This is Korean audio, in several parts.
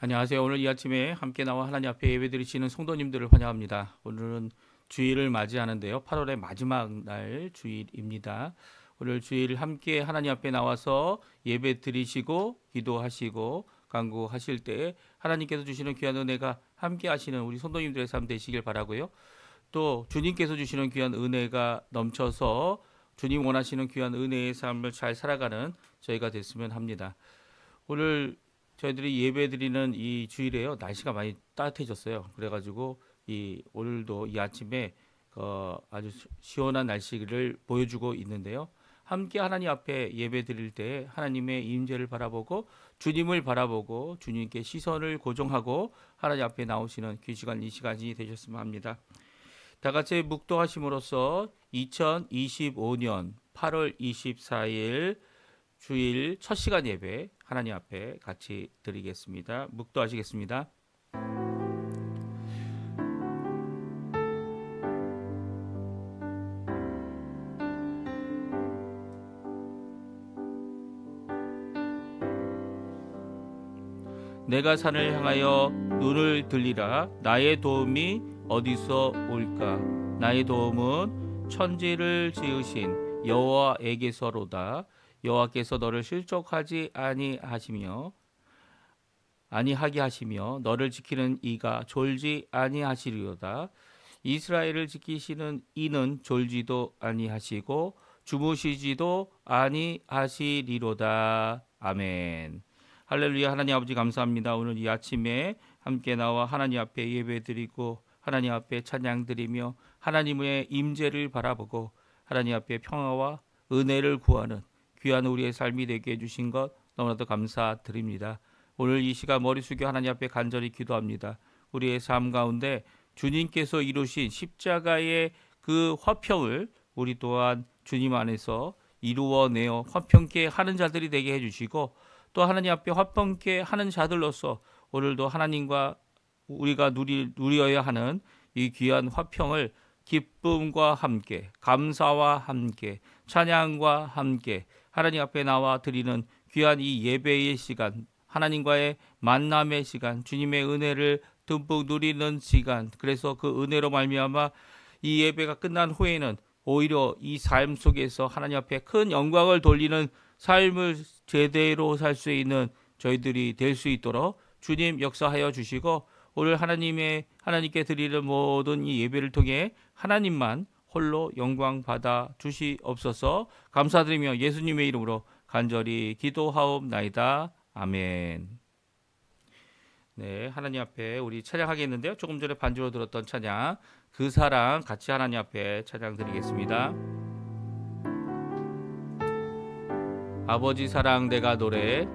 안녕하세요. 오늘 이 아침에 함께 나와 하나님 앞에 예배드리시는 성도님들을 환영합니다. 오늘은 주일을 맞이하는데요. 8월의 마지막 날 주일입니다. 오늘 주일 함께 하나님 앞에 나와서 예배드리시고 기도하시고 간구하실 때 하나님께서 주시는 귀한 은혜가 함께 하시는 우리 성도님들의 삶 되시길 바라고요. 또 주님께서 주시는 귀한 은혜가 넘쳐서 주님 원하시는 귀한 은혜의 삶을 잘 살아가는 저희가 됐으면 합니다. 오늘 저희들이 예배드리는 이 주일에요, 날씨가 많이 따뜻해졌어요. 그래가지고 오늘도 이 아침에 아주 시원한 날씨를 보여주고 있는데요. 함께 하나님 앞에 예배드릴 때 하나님의 임재를 바라보고 주님을 바라보고 주님께 시선을 고정하고 하나님 앞에 나오시는 이 시간이 되셨으면 합니다. 다 같이 묵도하심으로써 2025년 8월 24일 주일 첫 시간 예배 하나님 앞에 같이 드리겠습니다. 묵도하시겠습니다. 내가 산을 향하여 눈을 들리라. 나의 도움이 어디서 올까? 나의 도움은 천지를 지으신 여호와에게서로다. 여호와께서 너를 실족하지 아니하게 하시며 너를 지키는 이가 졸지 아니하시리로다. 이스라엘을 지키시는 이는 졸지도 아니하시고 주무시지도 아니하시리로다. 아멘. 할렐루야. 하나님 아버지 감사합니다. 오늘 이 아침에 함께 나와 하나님 앞에 예배드리고 하나님 앞에 찬양드리며 하나님의 임재를 바라보고 하나님 앞에 평화와 은혜를 구하는 귀한 우리의 삶이 되게 해주신 것 너무나도 감사드립니다. 오늘 이 시간 머리 숙여 하나님 앞에 간절히 기도합니다. 우리의 삶 가운데 주님께서 이루신 십자가의 그 화평을 우리 또한 주님 안에서 이루어내어 화평케 하는 자들이 되게 해주시고 또 하나님 앞에 화평케 하는 자들로서 오늘도 하나님과 우리가 누려야 하는 이 귀한 화평을 기쁨과 함께 감사와 함께 찬양과 함께 하나님 앞에 나와 드리는 귀한 이 예배의 시간, 하나님과의 만남의 시간, 주님의 은혜를 듬뿍 누리는 시간, 그래서 그 은혜로 말미암아 이 예배가 끝난 후에는 오히려 이 삶 속에서 하나님 앞에 큰 영광을 돌리는 삶을 제대로 살 수 있는 저희들이 될 수 있도록 주님 역사하여 주시고 오늘 하나님께 드리는 모든 이 예배를 통해 하나님만 홀로 영광 받아 주시옵소서. 감사드리며 예수님의 이름으로 간절히 기도하옵나이다. 아멘. 네, 하나님 앞에 우리 찬양하겠는데요. 조금 전에 반주로 들었던 찬양 그 사랑 같이 하나님 앞에 찬양 드리겠습니다. 아버지 사랑 내가 노래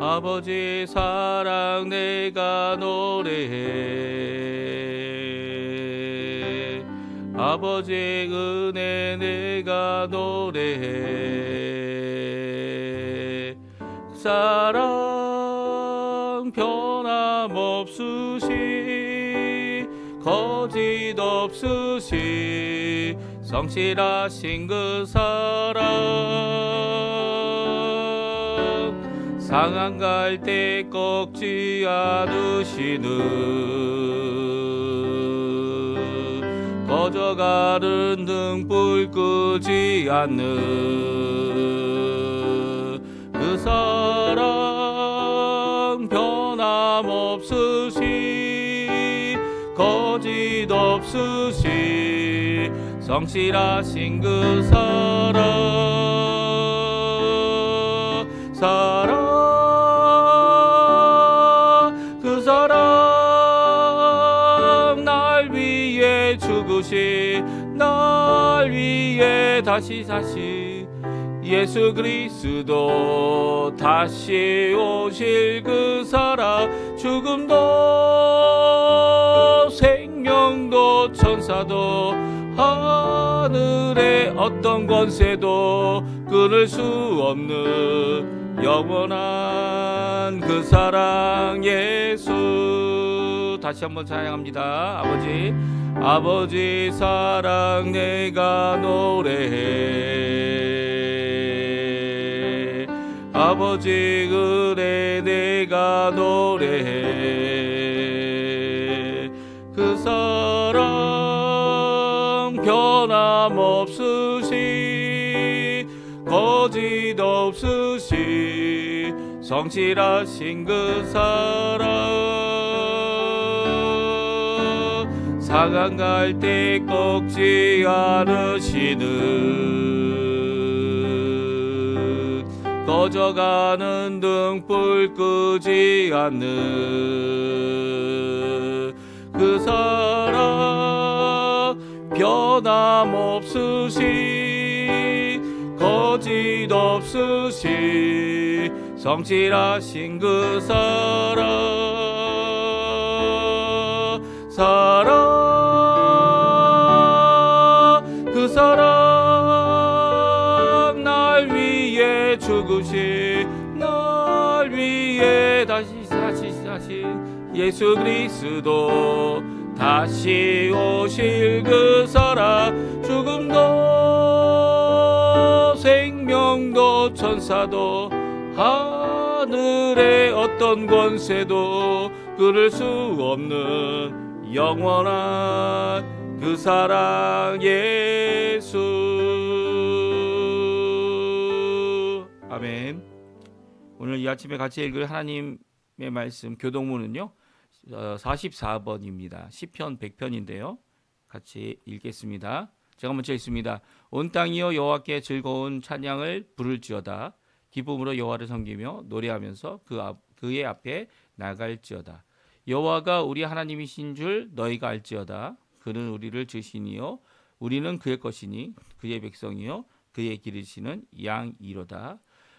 아버지 사랑 내가 노래해 아버지의 은혜 내가 노래해 사랑 변함없으시 거짓 없으시 성실하신 그 사랑 상한 갈 때 꺾지 않으시는 꺼져가는 등불 끄지 않는 그 사랑 변함없으시 거짓 없으시 성실하신 그 사랑 그 사랑 날 위해 죽으신 날 위해 다시 사신 예수 그리스도 다시 오실 그 사랑 죽음도 생명도 천사도 하늘의 어떤 권세도 끊을 수 없는 영원한 그 사랑 예수. 다시 한번 찬양합니다. 아버지 사랑 내가 노래해 아버지 은혜 내가 노래해. 그 사랑 변함없으시 거짓 없으시 성실하신 그 사랑 상한 갈 때 꺾지 않으시는 꺼져가는 등불 끄지 않는 그 사랑 변함없으시 거짓 없으시 성실하신 그 사랑 그 사랑 날 위해 죽으신 날 위해 다시 예수 그리스도 다시 오실 그 사랑 죽음도 생명도 천사도 하늘의 어떤 권세도 끊을 수 없는 영원한 그 사랑 예수. 아멘. 오늘 이 아침에 같이 읽을 하나님의 말씀 교동문은요 44번입니다. 시편 100편인데요 같이 읽겠습니다. 제가 먼저 읽습니다. 온 땅이여 여호와께 즐거운 찬양을 부를지어다. 기쁨으로 여호와를 섬기며 노래하면서 그의 앞에 나갈지어다. 여호와가 우리 하나님이신 줄 너희가 알지어다. 그는 우리를 지으시니요 우리는 그의 것이니 그의 백성이요 그의 기르시는 양이로다.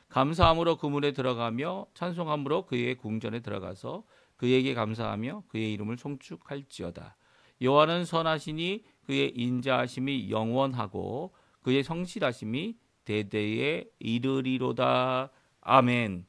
감사함으로 그 문에 들어가며 찬송함으로 그의 궁전에 들어가서 그에게 감사하며 그의 이름을 송축할지어다. 여호와는 선하시니 그의 인자하심이 영원하고 그의 성실하심이 대대에 이르리로다. 아멘.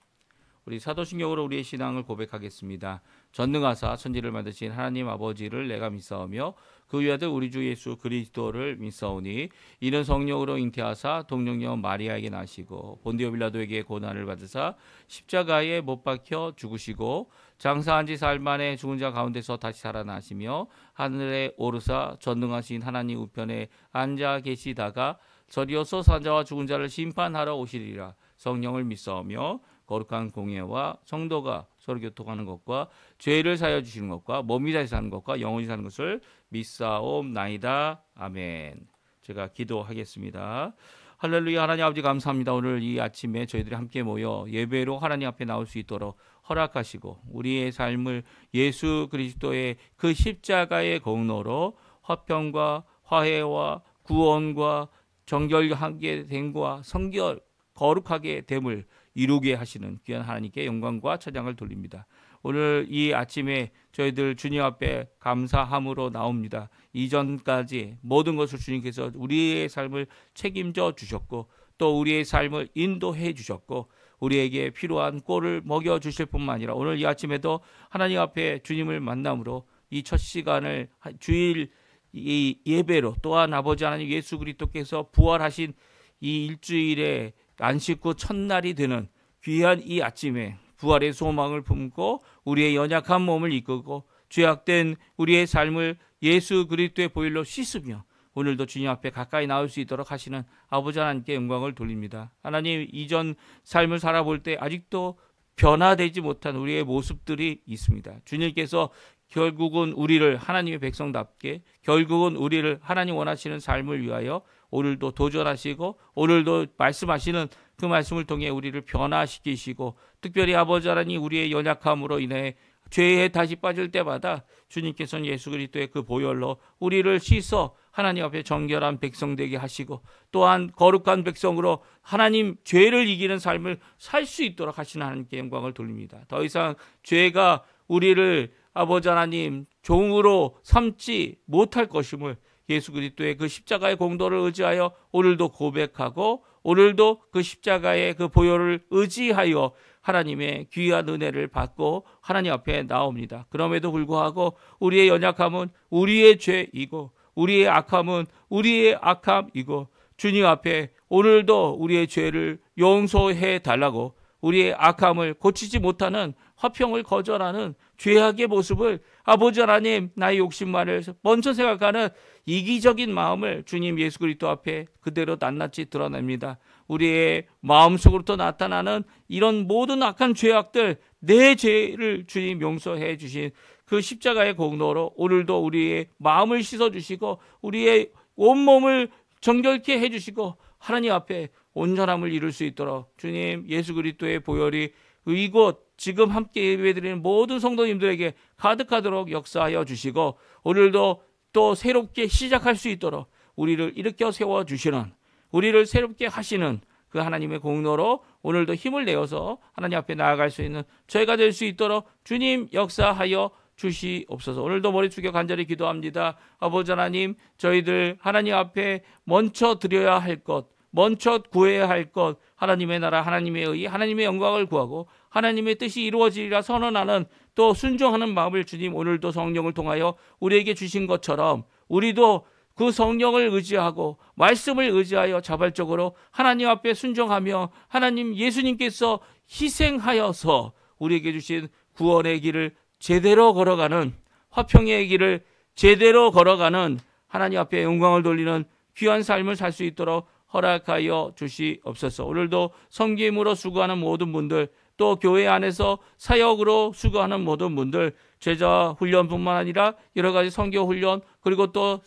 우리 사도신경으로 우리의 신앙을 고백하겠습니다. 전능하사 천지를 만드신 하나님 아버지를 내가 믿사오며 그 위아들 우리 주 예수 그리스도를 믿사오니 이는 성령으로 잉태하사 동정녀 마리아에게 나시고 본디오 빌라도에게 고난을 받으사 십자가에 못 박혀 죽으시고 장사한 지 사흘 만에 죽은 자 가운데서 다시 살아나시며 하늘에 오르사 전능하신 하나님 우편에 앉아 계시다가 저리어서 산자와 죽은 자를 심판하러 오시리라. 성령을 믿사오며 거룩한 공예와 성도가 서로 교통하는 것과 죄를 사하여 주시는 것과 몸이 다시 사는 것과 영원히 사는 것을 믿사옵나이다. 아멘. 제가 기도하겠습니다. 할렐루야. 하나님 아버지 감사합니다. 오늘 이 아침에 저희들이 함께 모여 예배로 하나님 앞에 나올 수 있도록 허락하시고 우리의 삶을 예수 그리스도의 그 십자가의 공로로 화평과 화해와 구원과 정결하게 됨과 성결 거룩하게 됨을 이루게 하시는 귀한 하나님께 영광과 찬양을 돌립니다. 오늘 이 아침에 저희들 주님 앞에 감사함으로 나옵니다. 이전까지 모든 것을 주님께서 우리의 삶을 책임져 주셨고 또 우리의 삶을 인도해 주셨고 우리에게 필요한 꼴을 먹여 주실 뿐만 아니라 오늘 이 아침에도 하나님 앞에 주님을 만남으로 이 첫 시간을 주일 이 예배로 또한 아버지 하나님 예수 그리스도께서 부활하신 이 일주일의 안식 후 첫날이 되는 귀한 이 아침에 부활의 소망을 품고 우리의 연약한 몸을 이끌고 죄악된 우리의 삶을 예수 그리스도의 보혈로 씻으며 오늘도 주님 앞에 가까이 나올 수 있도록 하시는 아버지 하나님께 영광을 돌립니다. 하나님 이전 삶을 살아볼 때 아직도 변화되지 못한 우리의 모습들이 있습니다. 주님께서 결국은 우리를 하나님의 백성답게 결국은 우리를 하나님 원하시는 삶을 위하여 오늘도 도전하시고 오늘도 말씀하시는 그 말씀을 통해 우리를 변화시키시고 특별히 아버지 하나님 우리의 연약함으로 인해 죄에 다시 빠질 때마다 주님께서는 예수 그리스도의 그 보혈로 우리를 씻어 하나님 앞에 정결한 백성 되게 하시고 또한 거룩한 백성으로 하나님 죄를 이기는 삶을 살 수 있도록 하시는 하나님께 영광을 돌립니다. 더 이상 죄가 우리를 아버지 하나님 종으로 삼지 못할 것임을 예수 그리스도의 그 십자가의 공로를 의지하여 오늘도 고백하고 오늘도 그 십자가의 그 보혈을 의지하여 하나님의 귀한 은혜를 받고 하나님 앞에 나옵니다. 그럼에도 불구하고 우리의 연약함은 우리의 죄이고 우리의 악함은 우리의 악함이고 주님 앞에 오늘도 우리의 죄를 용서해 달라고 우리의 악함을 고치지 못하는 화평을 거절하는 죄악의 모습을 아버지 하나님 나의 욕심만을 먼저 생각하는 이기적인 마음을 주님 예수 그리스도 앞에 그대로 낱낱이 드러냅니다. 우리의 마음속으로부터 나타나는 이런 모든 악한 죄악들 내 죄를 주님 용서해 주신 그 십자가의 공로로 오늘도 우리의 마음을 씻어주시고 우리의 온몸을 정결케 해주시고 하나님 앞에 온전함을 이룰 수 있도록 주님 예수 그리스도의 보혈이 이곳 지금 함께 예배드리는 모든 성도님들에게 가득하도록 역사하여 주시고 오늘도 또 새롭게 시작할 수 있도록 우리를 일으켜 세워주시는 우리를 새롭게 하시는 그 하나님의 공로로 오늘도 힘을 내어서 하나님 앞에 나아갈 수 있는 저희가 될 수 있도록 주님 역사하여 주시옵소서. 오늘도 머리 숙여 간절히 기도합니다. 아버지 하나님, 저희들 하나님 앞에 먼저 드려야 할 것, 먼저 구해야 할 것, 하나님의 나라, 하나님의 의, 하나님의 영광을 구하고 하나님의 뜻이 이루어지리라 선언하는 또 순종하는 마음을 주님 오늘도 성령을 통하여 우리에게 주신 것처럼 우리도 그 성령을 의지하고 말씀을 의지하여 자발적으로 하나님 앞에 순종하며 하나님 예수님께서 희생하여서 우리에게 주신 구원의 길을 제대로 걸어가는 화평의 길을 제대로 걸어가는 하나님 앞에 영광을 돌리는 귀한 삶을 살 수 있도록 허락하여 주시옵소서. 오늘도 섬김으로 수고하는 모든 분들 또 교회 안에서 사역으로 수고하는 모든 분들 제자 훈련뿐만 아니라 여러 가지 선교 훈련 그리고 또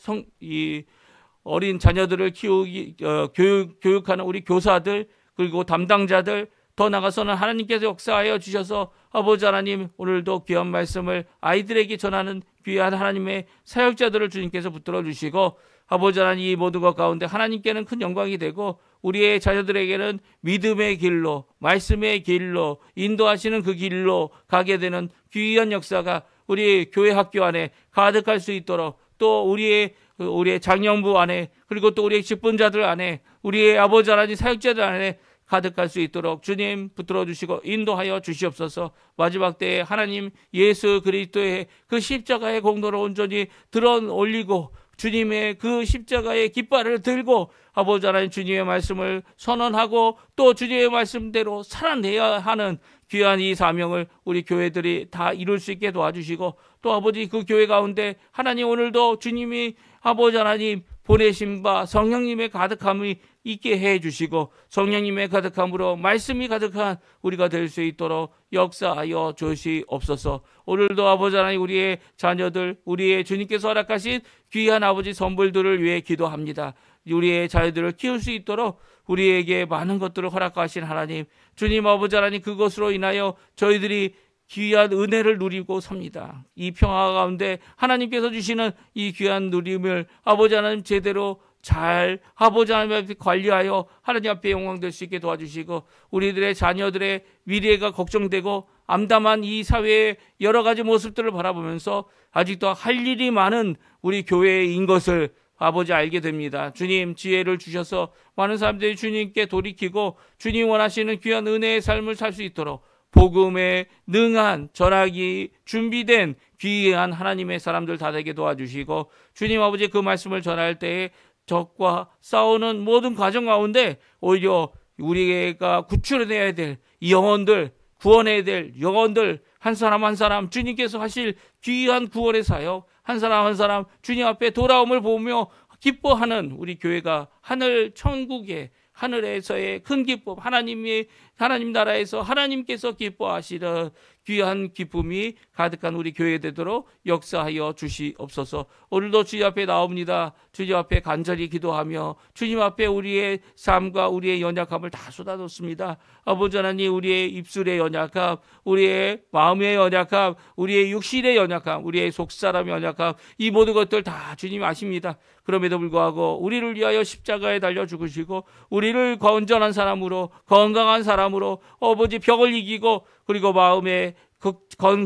어린 자녀들을 교육하는 우리 교사들 그리고 담당자들 더 나아가서는 하나님께서 역사하여 주셔서 아버지 하나님 오늘도 귀한 말씀을 아이들에게 전하는 귀한 하나님의 사역자들을 주님께서 붙들어 주시고 아버지 하나님 이 모든 것 가운데 하나님께는 큰 영광이 되고 우리의 자녀들에게는 믿음의 길로 말씀의 길로 인도하시는 그 길로 가게 되는 귀한 역사가 우리 교회 학교 안에 가득할 수 있도록 또 우리의 장년부 안에 그리고 또 우리의 직분자들 안에 우리의 아버지 하나님 사역자들 안에 가득할 수 있도록 주님 붙들어 주시고 인도하여 주시옵소서. 마지막 때에 하나님 예수 그리스도의 그 십자가의 공로를 온전히 들어 올리고 주님의 그 십자가의 깃발을 들고 아버지 하나님 주님의 말씀을 선언하고 또 주님의 말씀대로 살아내야 하는 귀한 이 사명을 우리 교회들이 다 이룰 수 있게 도와주시고 또 아버지 그 교회 가운데 하나님 오늘도 주님이 아버지 하나님 보내신 바 성령님의 가득함이 있게 해주시고 성령님의 가득함으로 말씀이 가득한 우리가 될 수 있도록 역사하여 주시옵소서. 오늘도 아버지 하나님 우리의 자녀들 우리의 주님께서 허락하신 귀한 아버지 선물들을 위해 기도합니다. 우리의 자녀들을 키울 수 있도록 우리에게 많은 것들을 허락하신 하나님 주님 아버지 하나님 그것으로 인하여 저희들이 귀한 은혜를 누리고 삽니다. 이 평화 가운데 하나님께서 주시는 이 귀한 누림을 아버지 하나님 제대로 잘 아버지 하나님 앞에 관리하여 하나님 앞에 영광될 수 있게 도와주시고 우리들의 자녀들의 미래가 걱정되고 암담한 이 사회의 여러 가지 모습들을 바라보면서 아직도 할 일이 많은 우리 교회인 것을 아버지 알게 됩니다. 주님 지혜를 주셔서 많은 사람들이 주님께 돌이키고 주님 원하시는 귀한 은혜의 삶을 살 수 있도록 복음에 능한 전하기 준비된 귀한 하나님의 사람들 다 되게 도와주시고 주님 아버지 그 말씀을 전할 때에 적과 싸우는 모든 과정 가운데 오히려 우리가 구출해내야 될 영혼들 구원해야 될 영혼들 한 사람 한 사람 주님께서 하실 귀한 구원의 사역 한 사람 한 사람 주님 앞에 돌아옴을 보며 기뻐하는 우리 교회가 하늘 천국의 하늘에서의 큰 기쁨 하나님 나라에서 하나님께서 기뻐하시는 귀한 기쁨이 가득한 우리 교회 되도록 역사하여 주시옵소서. 오늘도 주님 앞에 나옵니다. 주님 앞에 간절히 기도하며 주님 앞에 우리의 삶과 우리의 연약함을 다 쏟아놓습니다. 아버지 하나님 우리의 입술의 연약함 우리의 마음의 연약함 우리의 육신의 연약함 우리의 속사람의 연약함 이 모든 것들 다 주님 아십니다. 그럼에도 불구하고 우리를 위하여 십자가에 달려 죽으시고 우리를 건전한 사람으로 건강한 사람으로 아버지 벽을 이기고 그리고 마음에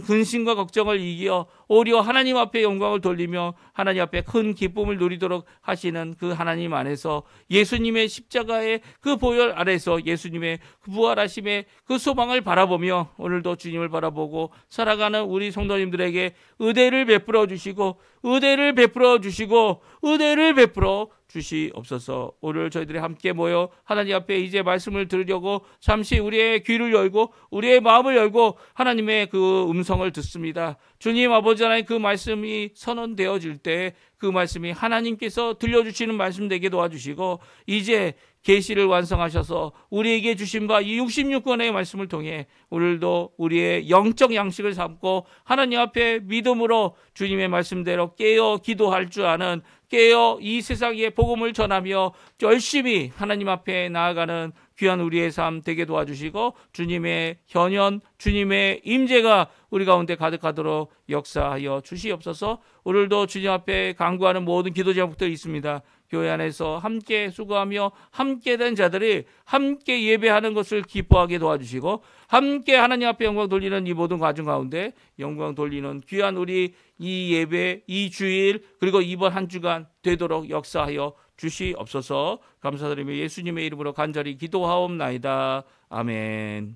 근심과 걱정을 이기어 오히려 하나님 앞에 영광을 돌리며 하나님 앞에 큰 기쁨을 누리도록 하시는 그 하나님 안에서 예수님의 십자가의 그 보혈 안에서 예수님의 그 부활하심의 그 소망을 바라보며 오늘도 주님을 바라보고 살아가는 우리 성도님들에게 은혜를 베풀어 주시고 은혜를 베풀어 주시고 은혜를 베풀어 주시옵소서. 오늘 저희들이 함께 모여 하나님 앞에 이제 말씀을 들으려고 잠시 우리의 귀를 열고 우리의 마음을 열고 하나님의 그 음성을 듣습니다. 주님 아버지 하나님, 그 말씀이 선언되어질 때 그 말씀이 하나님께서 들려주시는 말씀 되게 도와주시고, 이제 계시를 완성하셔서 우리에게 주신 바 이 66권의 말씀을 통해 오늘도 우리의 영적 양식을 삼고 하나님 앞에 믿음으로 주님의 말씀대로 깨어 기도할 줄 아는, 깨어 이 세상에 복음을 전하며 열심히 하나님 앞에 나아가는 귀한 우리의 삶 되게 도와주시고, 주님의 현현, 주님의 임재가 우리 가운데 가득하도록 역사하여 주시옵소서. 오늘도 주님 앞에 간구하는 모든 기도 제목들이 있습니다. 교회 안에서 함께 수고하며 함께 된 자들이 함께 예배하는 것을 기뻐하게 도와주시고, 함께 하나님 앞에 영광 돌리는 이 모든 과정 가운데 영광 돌리는 귀한 우리 이 예배, 이 주일, 그리고 이번 한 주간 되도록 역사하여 주시옵소서. 감사드리며 예수님의 이름으로 간절히 기도하옵나이다. 아멘.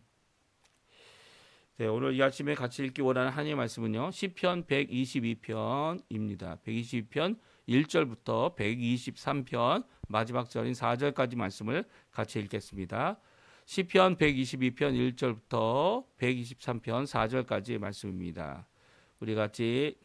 네, 오늘 이 아침에 같이 읽기 원하는 하나님의 말씀은요, 시편 122편입니다. 122편 1절부터 123편 마지막 절인 4절까지 말씀을 같이 읽겠습니다. 시편 122편 1절부터 123편 4절까지의 말씀입니다. 우리 같이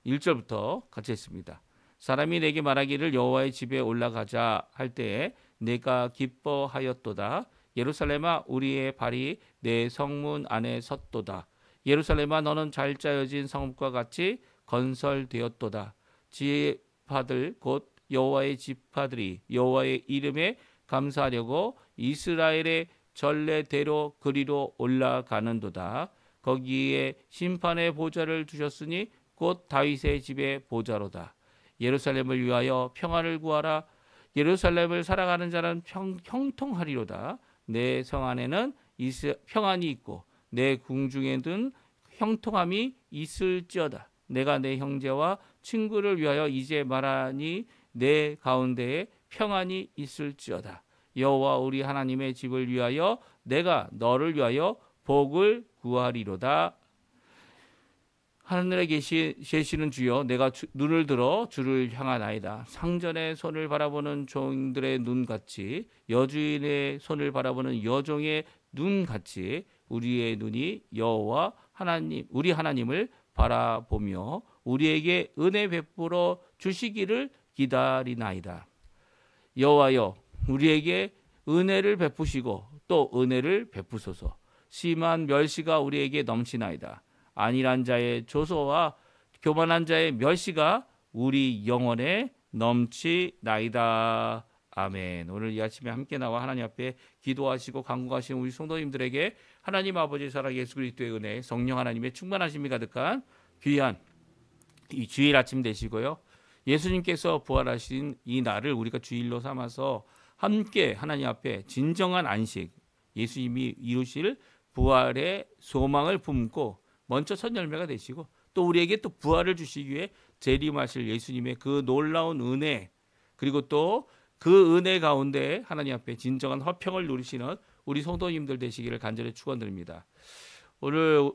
1절부터 같이 했습니다. 사람이 내게 말하기를 여호와의 집에 올라가자 할 때에 내가 기뻐하였도다. 예루살렘아, 우리의 발이 내 성문 안에 섰도다. 예루살렘아, 너는 잘 짜여진 성읍과 같이 건설되었도다. 지파들 곧 여호와의 지파들이 여호와의 이름에 감사하려고 이스라엘의 전례대로 그리로 올라가는도다. 거기에 심판의 보좌를 두셨으니 곧 다윗의 집의 보좌로다. 예루살렘을 위하여 평안을 구하라. 예루살렘을 살아가는 자는 형통하리로다. 내 성 안에는 평안이 있고 내 궁중에는 형통함이 있을지어다. 내가 내 형제와 친구를 위하여 이제 말하니 내 가운데에 평안이 있을지어다. 여호와 우리 하나님의 집을 위하여 내가 너를 위하여 복을 구하리로다. 하늘에 계시는 주여, 내가 눈을 들어 주를 향하나이다. 상전의 손을 바라보는 종들의 눈같이, 여주인의 손을 바라보는 여종의 눈같이 우리의 눈이 여호와 하나님, 우리 하나님을 바라보며 우리에게 은혜 베풀어 주시기를 기다리나이다. 여호와여, 우리에게 은혜를 베푸시고 또 은혜를 베푸소서. 심한 멸시가 우리에게 넘치나이다. 안일한 자의 조소와 교만한 자의 멸시가 우리 영혼에 넘치나이다. 아멘. 오늘 이 아침에 함께 나와 하나님 앞에 기도하시고 간구하시는 우리 성도님들에게 하나님 아버지의 사랑, 예수 그리스도의 은혜, 성령 하나님의 충만하심이 가득한 귀한 이 주일 아침 되시고요. 예수님께서 부활하신 이 날을 우리가 주일로 삼아서 함께 하나님 앞에 진정한 안식, 예수님이 이루실 부활의 소망을 품고 먼저 첫 열매가 되시고, 또 우리에게 또 부활을 주시기 위해 재림하실 예수님의 그 놀라운 은혜, 그리고 또 그 은혜 가운데 하나님 앞에 진정한 화평을 누리시는 우리 성도님들 되시기를 간절히 축원드립니다. 오늘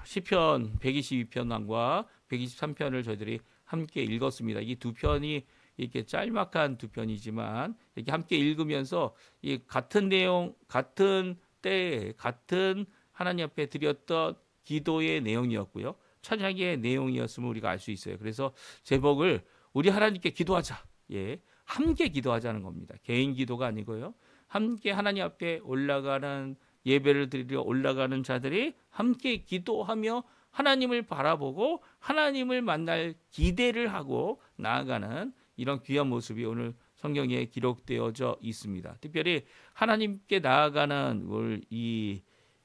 시편 122편과 123편을 저희들이 함께 읽었습니다. 이 두 편이 이렇게 짤막한 두 편이지만 이렇게 함께 읽으면서 이 같은 내용, 같은 때에 같은 하나님 앞에 드렸던 기도의 내용이었고요, 찬양의 내용이었음을 우리가 알 수 있어요. 그래서 제목을 우리 하나님께 기도하자, 함께 기도하자는 겁니다. 개인 기도가 아니고요, 함께 하나님 앞에 올라가는, 예배를 드리러 올라가는 자들이 함께 기도하며 하나님을 바라보고 하나님을 만날 기대를 하고 나아가는 이런 귀한 모습이 오늘 성경에 기록되어져 있습니다. 특별히 하나님께 나아가는 이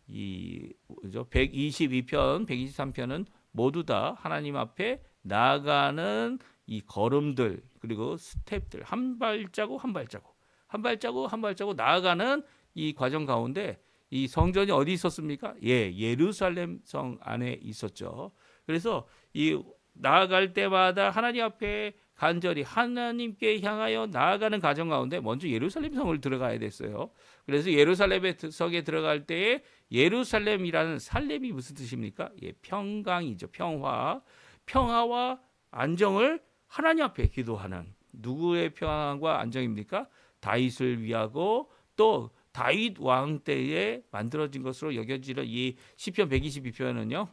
122편, 123편은 모두 다 하나님 앞에 나아가는 이 걸음들, 그리고 스텝들, 한 발자국 한 발자국, 한 발자국 한 발자국 나아가는 이 과정 가운데 이 성전이 어디 있었습니까? 예루살렘 성 안에 있었죠. 그래서 이 나아갈 때마다 하나님 앞에 간절히 하나님께 향하여 나아가는 과정 가운데 먼저 예루살렘 성을 들어가야 됐어요. 그래서 예루살렘의 성에 들어갈 때에 예루살렘이라는 살렘이 무슨 뜻입니까? 평강이죠. 평화와 안정을 하나님 앞에 기도하는 누구의 평안과 안정입니까? 다윗을 위하고 또 다윗 왕 때에 만들어진 것으로 여겨지는 이 시편 122편은요.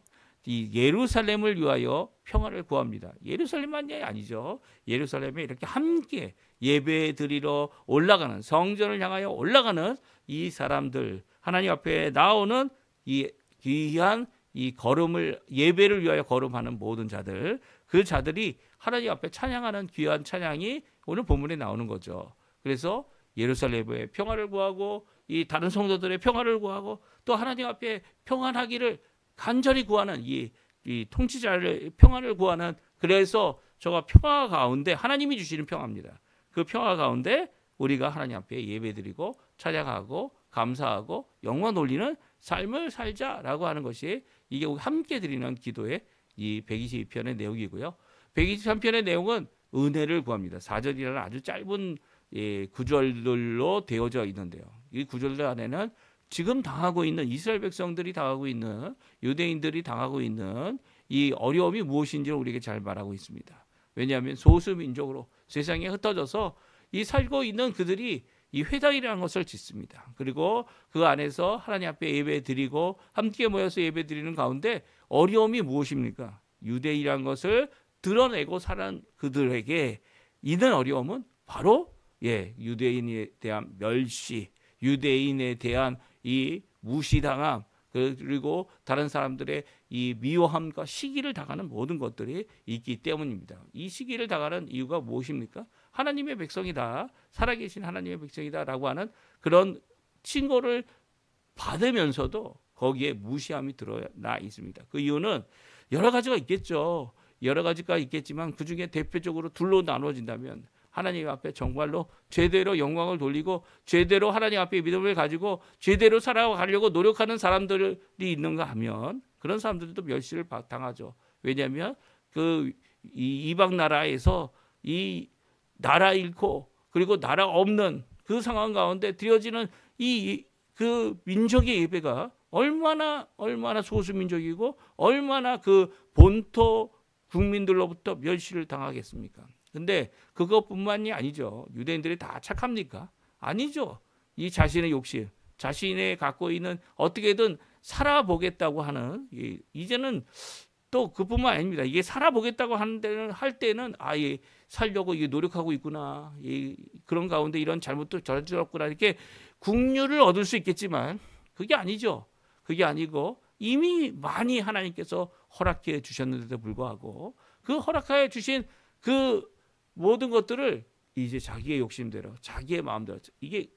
이 예루살렘을 위하여 평화를 구합니다. 예루살렘만이 아니죠. 예루살렘에 이렇게 함께 예배 드리러 올라가는, 성전을 향하여 올라가는 이 사람들, 하나님 앞에 나오는 이 귀한 이 걸음을, 예배를 위하여 걸음하는 모든 자들, 그 자들이 하나님 앞에 찬양하는 귀한 찬양이 오늘 본문에 나오는 거죠. 그래서 예루살렘의 평화를 구하고 이 다른 성도들의 평화를 구하고 또 하나님 앞에 평안하기를 간절히 구하는 이 통치자를 평안을 구하는, 그래서 저가 평화 가운데 하나님이 주시는 평화입니다. 그 평화 가운데 우리가 하나님 앞에 예배드리고 찬양하고 감사하고 영광 돌리는 삶을 살자라고 하는 것이 이게 함께 드리는 기도의 이 122편의 내용이고요. 123편의 내용은 은혜를 구합니다. 4절이라는 아주 짧은 구절들로 되어져 있는데요. 이 구절들 안에는 지금 당하고 있는 이스라엘 백성들이 당하고 있는, 유대인들이 당하고 있는 이 어려움이 무엇인지를 우리에게 잘 말하고 있습니다. 왜냐하면 소수민족으로 세상에 흩어져서 이 살고 있는 그들이 이 회당이라는 것을 짓습니다. 그리고 그 안에서 하나님 앞에 예배 드리고 함께 모여서 예배 드리는 가운데 어려움이 무엇입니까? 유대인이라는 것을 드러내고 사는 그들에게 있는 어려움은 바로 유대인에 대한 멸시, 유대인에 대한 이 무시당함, 그리고 다른 사람들의 이 미워함과 시기를 당하는 모든 것들이 있기 때문입니다. 이 시기를 당하는 이유가 무엇입니까? 하나님의 백성이다, 살아계신 하나님의 백성이다라고 하는 그런 칭호를 받으면서도 거기에 무시함이 드러나 있습니다. 그 이유는 여러 가지가 있겠죠. 여러 가지가 있겠지만 그 중에 대표적으로 둘로 나눠진다면, 하나님 앞에 정말로 제대로 영광을 돌리고 제대로 하나님 앞에 믿음을 가지고 제대로 살아가려고 노력하는 사람들이 있는가 하면 그런 사람들도 멸시를 당하죠. 왜냐하면 그 이방 나라에서 이 나라 잃고 그리고 나라 없는 그 상황 가운데 드려지는 그 민족의 예배가 얼마나 소수 민족이고 얼마나 그 본토 국민들로부터 멸시를 당하겠습니까? 근데 그것뿐만이 아니죠. 유대인들이 다 착합니까? 아니죠. 이 자신의 욕심, 자신의 갖고 있는 어떻게든 살아보겠다고 하는, 이제는 또 그뿐만 아닙니다. 이게 살아보겠다고 할 때는 살려고 이게 노력하고 있구나, 그런 가운데 이런 잘못도 저질렀구나, 이렇게 국률을 얻을 수 있겠지만 그게 아니죠. 그게 아니고 이미 많이 하나님께서 허락해 주셨는데도 불구하고 그 허락해 주신 그 모든 것들을 이제 자기의 욕심대로, 자기의 마음대로, 이게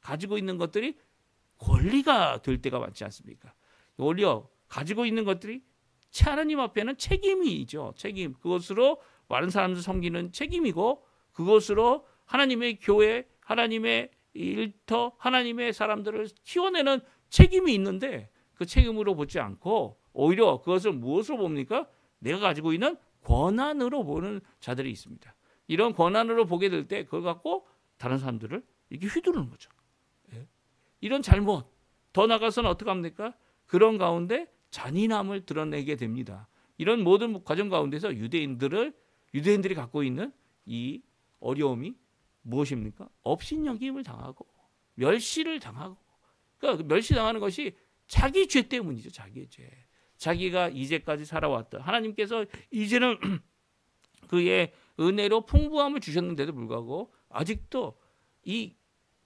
가지고 있는 것들이 권리가 될 때가 많지 않습니까? 오히려 가지고 있는 것들이 하나님 앞에는 책임이죠. 책임. 그것으로 많은 사람들 섬기는 책임이고, 그것으로 하나님의 교회, 하나님의 일터, 하나님의 사람들을 키워내는 책임이 있는데 그 책임으로 보지 않고 오히려 그것을 무엇으로 봅니까? 내가 가지고 있는 권한으로 보는 자들이 있습니다. 이런 권한으로 보게 될 때 그걸 갖고 다른 사람들을 이렇게 휘두르는 거죠. 이런 잘못, 더 나아가서는 어떻게 합니까? 그런 가운데 잔인함을 드러내게 됩니다. 이런 모든 과정 가운데서 유대인들이 갖고 있는 이 어려움이 무엇입니까? 업신여김을 당하고 멸시를 당하고, 그러니까 멸시당하는 것이 자기 죄 때문이죠. 자기의 죄. 자기가 이제까지 살아왔다, 하나님께서 이제는 그의 은혜로 풍부함을 주셨는데도 불구하고 아직도 이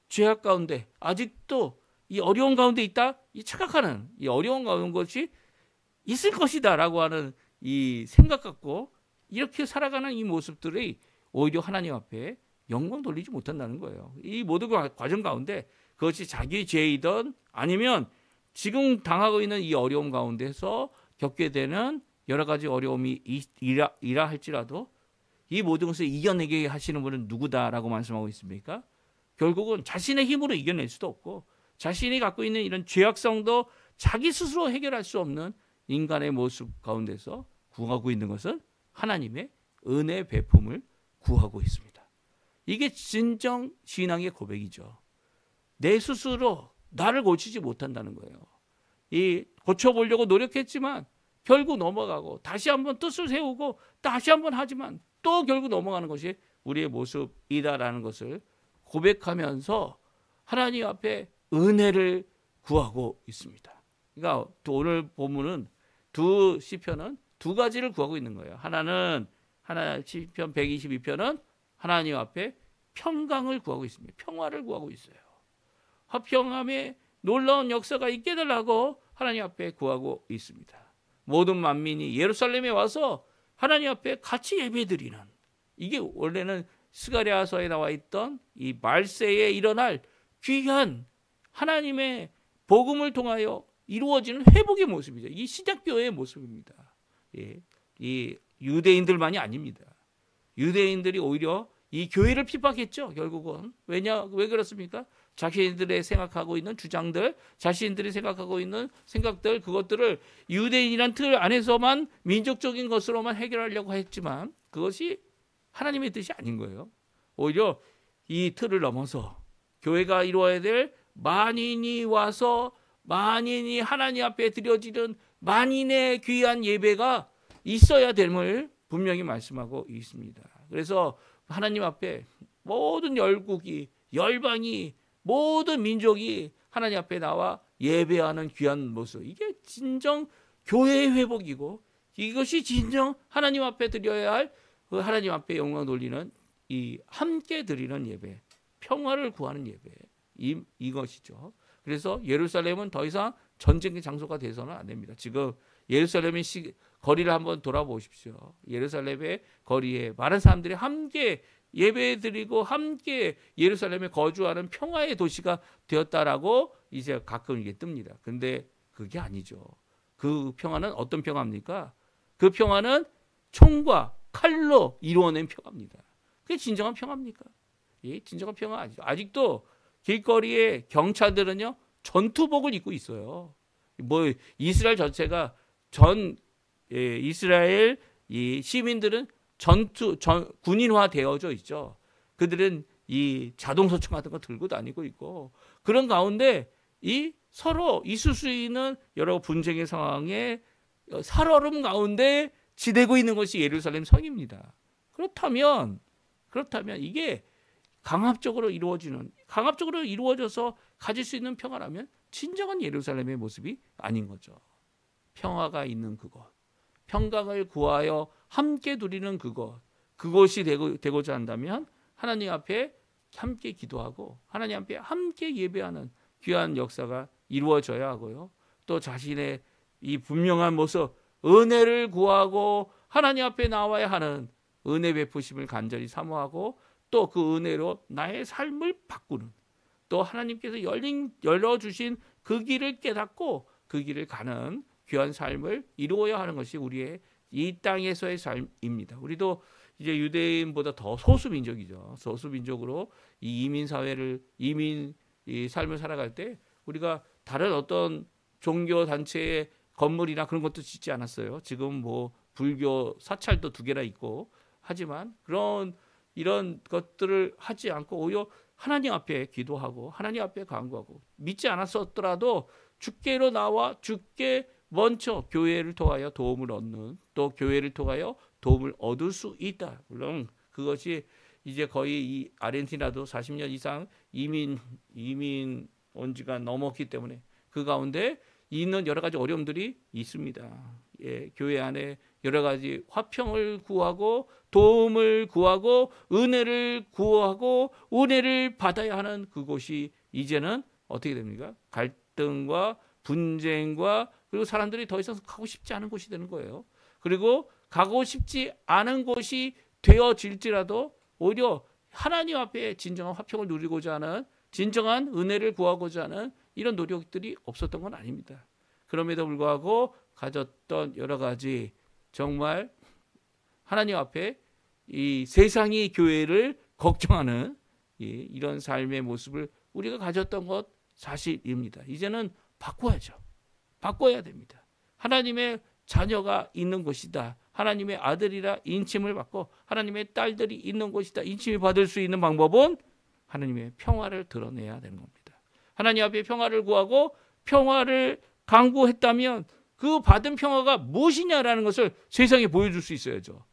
죄악 가운데, 아직도 이 어려운 가운데 있다, 이 착각하는, 이 어려운 가운데 것이 있을 것이다라고 하는 이 생각 갖고 이렇게 살아가는 이 모습들이 오히려 하나님 앞에 영광 돌리지 못한다는 거예요. 이 모든 과정 가운데 그것이 자기 죄이든 아니면 지금 당하고 있는 이 어려움 가운데서 겪게 되는 여러 가지 어려움이 이라 할지라도 이 모든 것을 이겨내게 하시는 분은 누구다라고 말씀하고 있습니까? 결국은 자신의 힘으로 이겨낼 수도 없고 자신이 갖고 있는 이런 죄악성도 자기 스스로 해결할 수 없는 인간의 모습 가운데서 구하고 있는 것은 하나님의 은혜 베품을 구하고 있습니다. 이게 진정 신앙의 고백이죠. 내 스스로 나를 고치지 못한다는 거예요. 이 고쳐보려고 노력했지만 결국 넘어가고 다시 한번 뜻을 세우고 다시 한번 하지만 또 결국 넘어가는 것이 우리의 모습이다라는 것을 고백하면서 하나님 앞에 은혜를 구하고 있습니다. 그러니까 오늘 본문은 시편은 두 가지를 구하고 있는 거예요. 시편 122편은 하나님 앞에 평강을 구하고 있습니다. 평화를 구하고 있어요. 화평함에 놀라운 역사가 있게 해달라고 하나님 앞에 구하고 있습니다. 모든 만민이 예루살렘에 와서 하나님 앞에 같이 예배드리는, 이게 원래는 스가랴서에 나와 있던 이 말세에 일어날 귀한 하나님의 복음을 통하여 이루어지는 회복의 모습이죠. 이 시작교회의 모습입니다. 예, 이 유대인들만이 아닙니다. 유대인들이 오히려 이 교회를 핍박했죠. 결국은 왜 그렇습니까? 자신들의 생각하고 있는 주장들, 자신들이 생각하고 있는 생각들, 그것들을 유대인이란 틀 안에서만 민족적인 것으로만 해결하려고 했지만 그것이 하나님의 뜻이 아닌 거예요. 오히려 이 틀을 넘어서 교회가 이루어야 될 만인이 와서 만인이 하나님 앞에 드려지는 만인의 귀한 예배가 있어야 됨을 분명히 말씀하고 있습니다. 그래서 하나님 앞에 모든 열국이, 열방이, 모든 민족이 하나님 앞에 나와 예배하는 귀한 모습, 이게 진정 교회의 회복이고 이것이 진정 하나님 앞에 드려야 할 그 하나님 앞에 영광 돌리는 이 함께 드리는 예배, 평화를 구하는 예배, 이것이죠. 그래서 예루살렘은 더 이상 전쟁의 장소가 돼서는 안 됩니다. 지금 예루살렘의 거리를 한번 돌아보십시오. 예루살렘의 거리에 많은 사람들이 함께 예배드리고 함께 예루살렘에 거주하는 평화의 도시가 되었다라고 이제 가끔 이게 뜹니다. 근데 그게 아니죠. 그 평화는 어떤 평화입니까? 그 평화는 총과 칼로 이루어낸 평화입니다. 그게 진정한 평화입니까? 예, 진정한 평화 아니죠. 아직도 길거리에 경찰들은요 전투복을 입고 있어요. 뭐 이스라엘 전체가 이스라엘 이 시민들은 군인화 되어져 있죠. 그들은 이 자동소총 같은 거 들고 다니고 있고, 그런 가운데 이 서로 있을 수 있는 여러 분쟁의 상황에 살얼음 가운데 지내고 있는 것이 예루살렘 성입니다. 그렇다면 이게 강압적으로 이루어져서 가질 수 있는 평화라면 진정한 예루살렘의 모습이 아닌 거죠. 평화가 있는 그곳, 평강을 구하여 함께 누리는 그곳이 되고자 한다면 하나님 앞에 함께 기도하고 하나님 앞에 함께 예배하는 귀한 역사가 이루어져야 하고요. 또 자신의 이 분명한 모습, 은혜를 구하고 하나님 앞에 나와야 하는 은혜 베푸심을 간절히 사모하고 또 그 은혜로 나의 삶을 바꾸는, 또 하나님께서 열어주신 그 길을 깨닫고 그 길을 가는 귀한 삶을 이루어야 하는 것이 우리의 이 땅에서의 삶입니다. 우리도 이제 유대인보다 더 소수민족이죠. 소수민족으로 이 이 삶을 살아갈 때 우리가 다른 어떤 종교 단체의 건물이나 그런 것도 짓지 않았어요. 지금 뭐 불교 사찰도 2개나 있고 하지만 이런 것들을 하지 않고 오히려 하나님 앞에 기도하고 하나님 앞에 간구하고, 믿지 않았었더라도 주께로 나와 주께 먼저 교회를 통하여 도움을 얻는, 또 교회를 통하여 도움을 얻을 수 있다. 물론 그것이 이제 거의 이 아르헨티나도 40년 이상 이민 온 지가 넘었기 때문에 그 가운데 있는 여러 가지 어려움들이 있습니다. 예, 교회 안에 여러 가지 화평을 구하고 도움을 구하고 은혜를 구하고 은혜를 받아야 하는 그곳이 이제는 어떻게 됩니까? 갈등과 분쟁과 그리고 사람들이 더 이상 가고 싶지 않은 곳이 되는 거예요. 그리고 가고 싶지 않은 곳이 되어질지라도 오히려 하나님 앞에 진정한 화평을 누리고자 하는, 진정한 은혜를 구하고자 하는 이런 노력들이 없었던 건 아닙니다. 그럼에도 불구하고 가졌던 여러 가지 정말 하나님 앞에 이 세상이 교회를 걱정하는 이런 삶의 모습을 우리가 가졌던 것 사실입니다. 이제는 바꿔야죠. 바꿔야 됩니다. 하나님의 자녀가 있는 곳이다. 하나님의 아들이라 인침을 받고 하나님의 딸들이 있는 곳이다. 인침을 받을 수 있는 방법은 하나님의 평화를 드러내야 되는 겁니다. 하나님 앞에 평화를 구하고 평화를 강구했다면 그 받은 평화가 무엇이냐라는 것을 세상에 보여줄 수 있어야죠.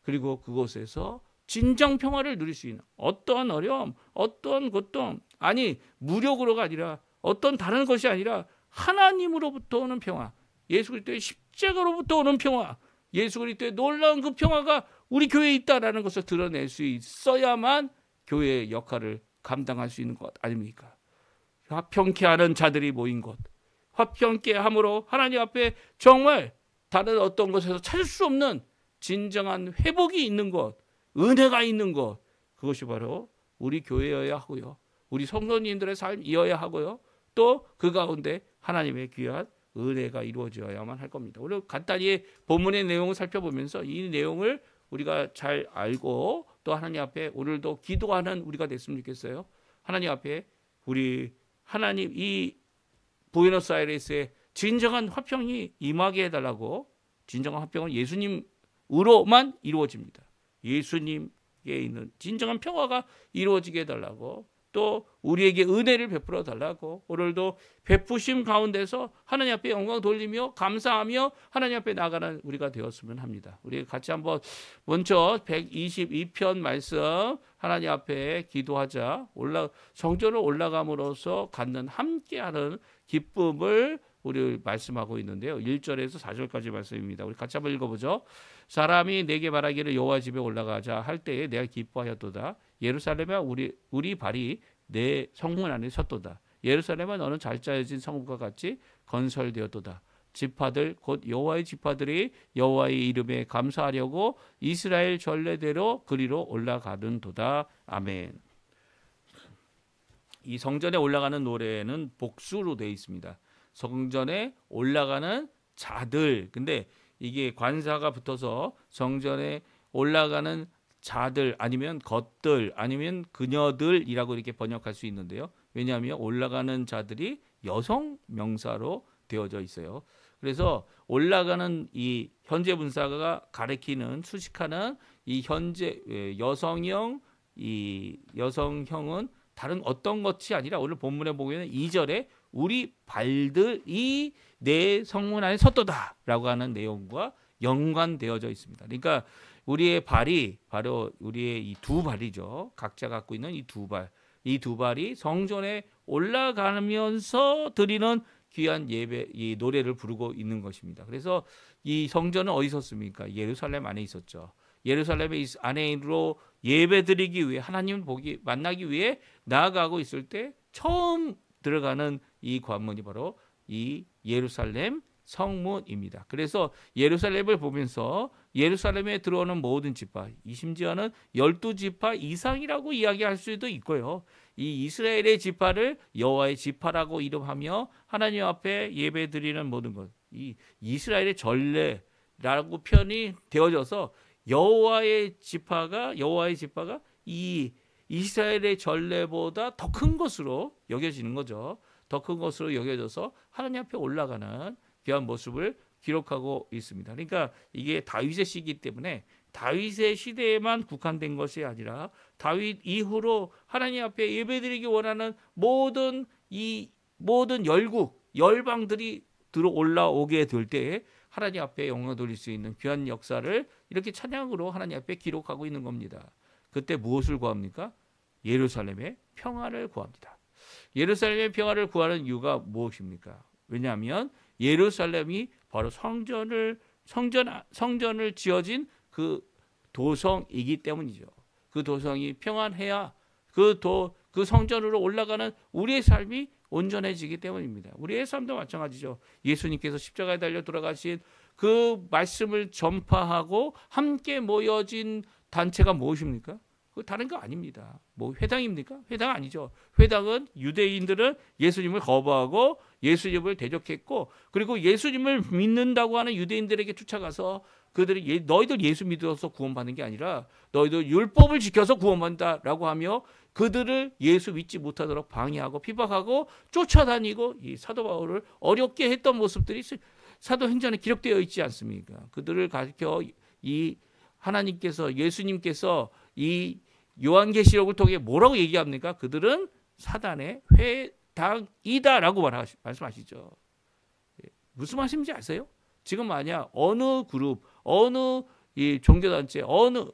그리고 그곳에서 진정 평화를 누릴 수 있는 어떠한 어려움, 어떠한 고통, 아니 무력으로가 아니라 어떤 다른 것이 아니라 하나님으로부터 오는 평화, 예수 그리스도의 십자가로부터 오는 평화, 예수 그리스도의 놀라운 그 평화가 우리 교회에 있다라는 것을 드러낼 수 있어야만 교회의 역할을 감당할 수 있는 것 아닙니까? 화평케 하는 자들이 모인 곳, 화평케 함으로 하나님 앞에 정말 다른 어떤 것에서 찾을 수 없는 진정한 회복이 있는 것, 은혜가 있는 것, 그것이 바로 우리 교회여야 하고요, 우리 성도님들의 삶이어야 하고요, 또 그 가운데 하나님의 귀한 은혜가 이루어져야만 할 겁니다. 우리 간단히 본문의 내용을 살펴보면서 이 내용을 우리가 잘 알고 또 하나님 앞에 오늘도 기도하는 우리가 됐으면 좋겠어요. 하나님 앞에 우리 하나님 이 부에노스아이레스의 진정한 화평이 임하게 해달라고. 진정한 화평은 예수님으로만 이루어집니다. 예수님께 있는 진정한 평화가 이루어지게 해달라고, 또 우리에게 은혜를 베풀어 달라고, 오늘도 베푸심 가운데서 하나님 앞에 영광 돌리며 감사하며 하나님 앞에 나가는 우리가 되었으면 합니다. 우리 같이 한번 먼저 122편 말씀 하나님 앞에 기도하자. 성전을 올라감으로써 갖는 함께하는 기쁨을 우리 말씀하고 있는데요. 1절에서 4절까지 말씀입니다. 우리 같이 한번 읽어보죠. 사람이 내게 말하기를 여호와 집에 올라가자 할 때에 내가 기뻐하였도다. 예루살렘아 우리 발이 내 성문 안에 섰도다. 예루살렘아 너는 잘 짜여진 성읍과 같이 건설되었도다. 지파들 곧 여호와의 지파들이 여호와의 이름에 감사하려고 이스라엘 전례대로 그리로 올라가는도다. 아멘. 이 성전에 올라가는 노래는 복수로 되어 있습니다. 성전에 올라가는 자들. 근데 이게 관사가 붙어서 성전에 올라가는 자들 아니면 것들 아니면 그녀들이라고 이렇게 번역할 수 있는데요. 왜냐하면 올라가는 자들이 여성 명사로 되어져 있어요. 그래서 올라가는 이 현재 분사가 가리키는 수식하는 이 현재 여성형, 이 여성형은 다른 어떤 것이 아니라 오늘 본문에 보면 2절에 우리 발들이 내 성문 안에 섰도다라고 하는 내용과 연관되어져 있습니다. 그러니까 우리의 발이 바로 우리의 이 두 발이죠. 각자 갖고 있는 이 두 발, 이 두 발이 성전에 올라가면서 드리는 귀한 예배, 이 노래를 부르고 있는 것입니다. 그래서 이 성전은 어디 있었습니까? 예루살렘 안에 있었죠. 예루살렘 안에로 예배드리기 위해 하나님을 만나기 위해 나아가고 있을 때 처음 들어가는 이 관문이 바로 이 예루살렘 성문입니다. 그래서 예루살렘을 보면서 예루살렘에 들어오는 모든 지파, 심지어는 12지파 이상이라고 이야기할 수도 있고요. 이 이스라엘의 지파를 여호와의 지파라고 이름하며 하나님 앞에 예배드리는 모든 것, 이 이스라엘의 전례라고 표현이 되어져서 여호와의 지파가 이 이스라엘의 전례보다 더 큰 것으로 여겨지는 거죠. 더 큰 것으로 여겨져서 하나님 앞에 올라가는 귀한 모습을 기록하고 있습니다. 그러니까 이게 다윗의 시기 때문에 다윗의 시대에만 국한된 것이 아니라 다윗 이후로 하나님 앞에 예배드리기 원하는 모든 열국, 열방들이 들어 올라오게 될 때에 하나님 앞에 영광 돌릴 수 있는 귀한 역사를 이렇게 찬양으로 하나님 앞에 기록하고 있는 겁니다. 그때 무엇을 구합니까? 예루살렘의 평화를 구합니다. 예루살렘의 평화를 구하는 이유가 무엇입니까? 왜냐하면 예루살렘이 바로 성전을 지어진 그 도성이기 때문이죠. 그 도성이 평안해야 그 성전으로 올라가는 우리의 삶이 온전해지기 때문입니다. 우리의 삶도 마찬가지죠. 예수님께서 십자가에 달려 돌아가신 그 말씀을 전파하고 함께 모여진 단체가 무엇입니까? 그 다른 거 아닙니다. 뭐 회당입니까? 회당 아니죠. 회당은 유대인들은 예수님을 거부하고 예수님을 대적했고, 그리고 예수님을 믿는다고 하는 유대인들에게 쫓아가서 그들이 너희들 예수 믿어서 구원받는 게 아니라 너희들 율법을 지켜서 구원받는다라고 하며 그들을 예수 믿지 못하도록 방해하고 피박하고 쫓아다니고 이 사도 바울을 어렵게 했던 모습들이 사도행전에 기록되어 있지 않습니까? 그들을 가르쳐 이 하나님께서, 예수님께서 이 요한계시록을 통해 뭐라고 얘기합니까? 그들은 사단의 회당이다라고 말씀하시죠. 무슨 말씀인지 아세요? 지금 만약 어느 그룹, 어느 이 종교단체, 어느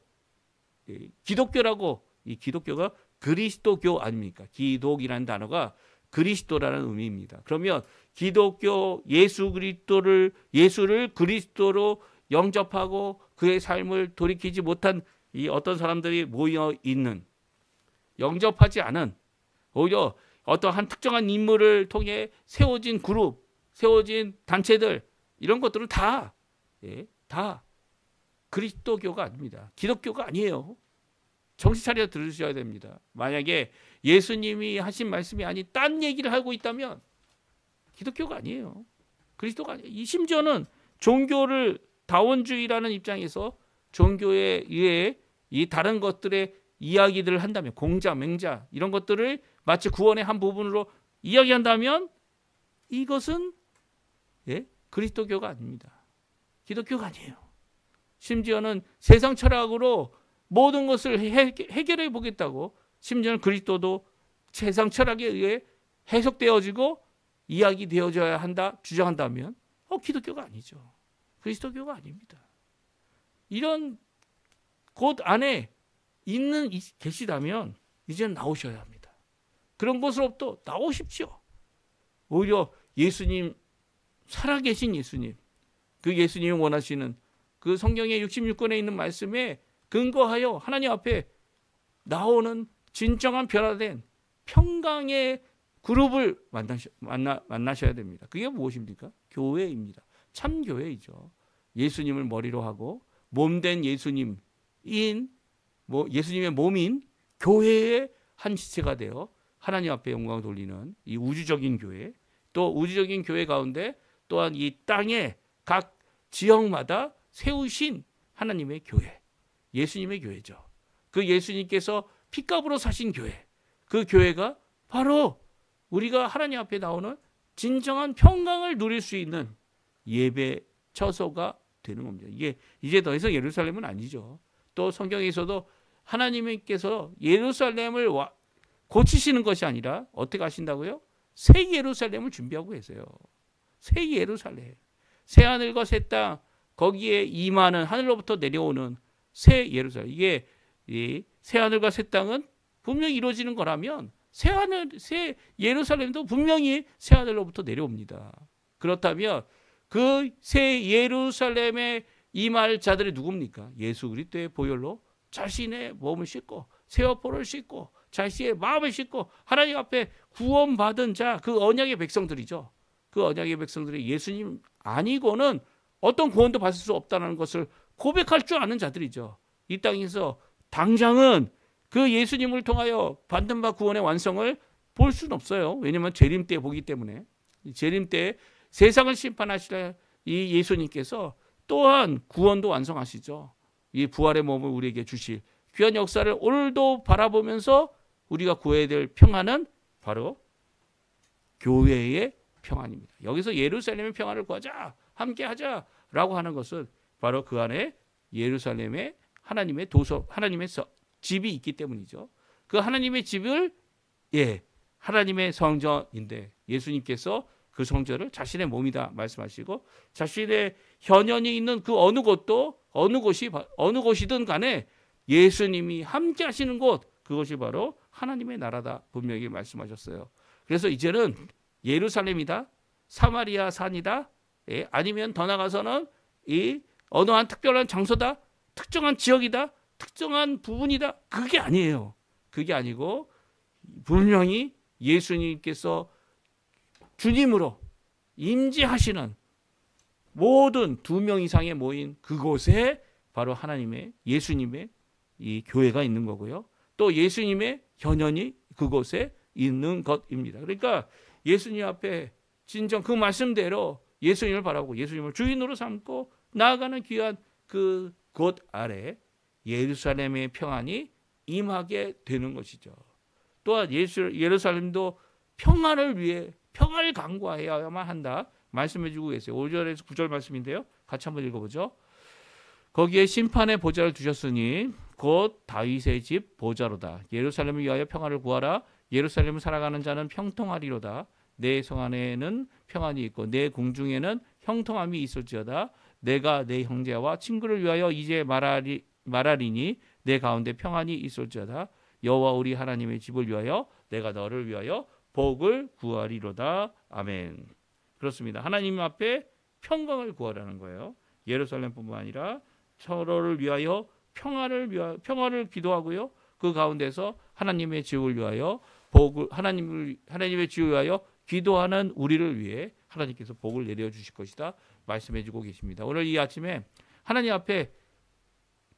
기독교라고, 이 기독교가 그리스도교 아닙니까? 기독이라는 단어가 그리스도라는 의미입니다. 그러면 기독교 예수를 그리스도로 영접하고 그의 삶을 돌이키지 못한 이 어떤 사람들이 모여 있는, 영접하지 않은, 오히려 어떤 한 특정한 인물을 통해 세워진 그룹, 세워진 단체들, 이런 것들은 다 그리스도교가 아닙니다. 기독교가 아니에요. 정신 차려 들으셔야 됩니다. 만약에 예수님이 하신 말씀이 아닌 딴 얘기를 하고 있다면 기독교가 아니에요. 그리스도가 아니에요. 이 심지어는 종교를 다원주의라는 입장에서 종교에 의해 이 다른 것들의 이야기들을 한다면, 공자, 맹자 이런 것들을 마치 구원의 한 부분으로 이야기한다면 이것은 그리스도교가 아닙니다. 기독교가 아니에요. 심지어는 세상 철학으로 모든 것을 해결해 보겠다고, 심지어는 그리스도도 세상 철학에 의해 해석되어지고 이야기되어져야 한다 주장한다면 기독교가 아니죠. 그리스도교가 아닙니다. 이런 곳 안에 계시다면 이제는 나오셔야 합니다. 그런 곳으로부터 나오십시오. 오히려 예수님, 살아계신 예수님, 그 예수님이 원하시는 그 성경의 66권에 있는 말씀에 근거하여 하나님 앞에 나오는 진정한 변화된 평강의 그룹을 만나셔야 됩니다. 그게 무엇입니까? 교회입니다. 참 교회이죠. 예수님을 머리로 하고 몸된 예수님의 몸인 교회의 한 지체가 되어 하나님 앞에 영광을 돌리는 이 우주적인 교회, 또 우주적인 교회 가운데 또한 이 땅의 각 지역마다 세우신 하나님의 교회, 예수님의 교회죠. 그 예수님께서 핏값으로 사신 교회, 그 교회가 바로 우리가 하나님 앞에 나오는 진정한 평강을 누릴 수 있는 예배 처소가 되는 겁니다. 이게 이제 더 이상 예루살렘은 아니죠. 또 성경에서도 하나님께서 예루살렘을 고치시는 것이 아니라 어떻게 하신다고요? 새 예루살렘을 준비하고 계세요. 새 예루살렘, 새 하늘과 새 땅, 거기에 임하는, 하늘로부터 내려오는 새 예루살렘. 이게 이 새 하늘과 새 땅은 분명히 이루어지는 거라면 새 예루살렘도 분명히 새 하늘로부터 내려옵니다. 그렇다면 그 새 예루살렘에 임할 자들이 누굽니까? 예수 그리스도의 보혈로 자신의 몸을 씻고 세어포를 씻고 자신의 마음을 씻고 하나님 앞에 구원받은 자, 그 언약의 백성들이죠. 그 언약의 백성들이 예수님 아니고는 어떤 구원도 받을 수 없다는 것을 고백할 줄 아는 자들이죠. 이 땅에서 당장은 그 예수님을 통하여 받는 바 구원의 완성을 볼 수는 없어요. 왜냐하면 재림 때 보기 때문에. 재림 때 세상을 심판하실 이 예수님께서 또한 구원도 완성하시죠. 이 부활의 몸을 우리에게 주실 귀한 역사를 오늘도 바라보면서 우리가 구해야 될 평안은 바로 교회의 평안입니다. 여기서 예루살렘의 평안을 구하자, 함께 하자라고 하는 것은 바로 그 안에 예루살렘의 하나님의 하나님의 집이 있기 때문이죠. 그 하나님의 집을 하나님의 성전인데 예수님께서 그 성전을 자신의 몸이다 말씀하시고 자신의 현현이 있는 그 어느 곳이든 간에 예수님이 함께 하시는 곳, 그것이 바로 하나님의 나라다 분명히 말씀하셨어요. 그래서 이제는 예루살렘이다, 사마리아 산이다, 아니면 더 나가서는 이 어느 한 특별한 장소다, 특정한 지역이다, 특정한 부분이다, 그게 아니에요. 그게 아니고 분명히 예수님께서 주님으로 임재하시는 모든 2명 이상의 모인 그곳에 바로 하나님의 예수님의 이 교회가 있는 거고요. 또 예수님의 현현이 그곳에 있는 것입니다. 그러니까 예수님 앞에 진정 그 말씀대로 예수님을 바라고 예수님을 주인으로 삼고 나아가는 귀한 그 곳 아래 예루살렘의 평안이 임하게 되는 것이죠. 또한 예루살렘도 평안을 위해 평안을 강구해야만 한다 말씀해 주고 계세요. 5절에서 9절 말씀인데요. 같이 한번 읽어보죠. 거기에 심판의 보좌를 두셨으니 곧 다윗의 집 보좌로다. 예루살렘을 위하여 평안을 구하라. 예루살렘을 살아가는 자는 평통하리로다. 내 성 안에는 평안이 있고 내 궁중에는 형통함이 있을지어다. 내가 내 형제와 친구를 위하여 이제 말하리니 내 가운데 평안이 있을지어다. 여호와 우리 하나님의 집을 위하여 내가 너를 위하여 복을 구하리로다. 아멘. 그렇습니다. 하나님 앞에 평강을 구하라는 거예요. 예루살렘뿐만 아니라 서로를 위하여 평화를 기도하고요. 그 가운데서 하나님의 집을 위하여 하나님의 집을 위하여 기도하는 우리를 위해 하나님께서 복을 내려 주실 것이다 말씀해 주고 계십니다. 오늘 이 아침에 하나님 앞에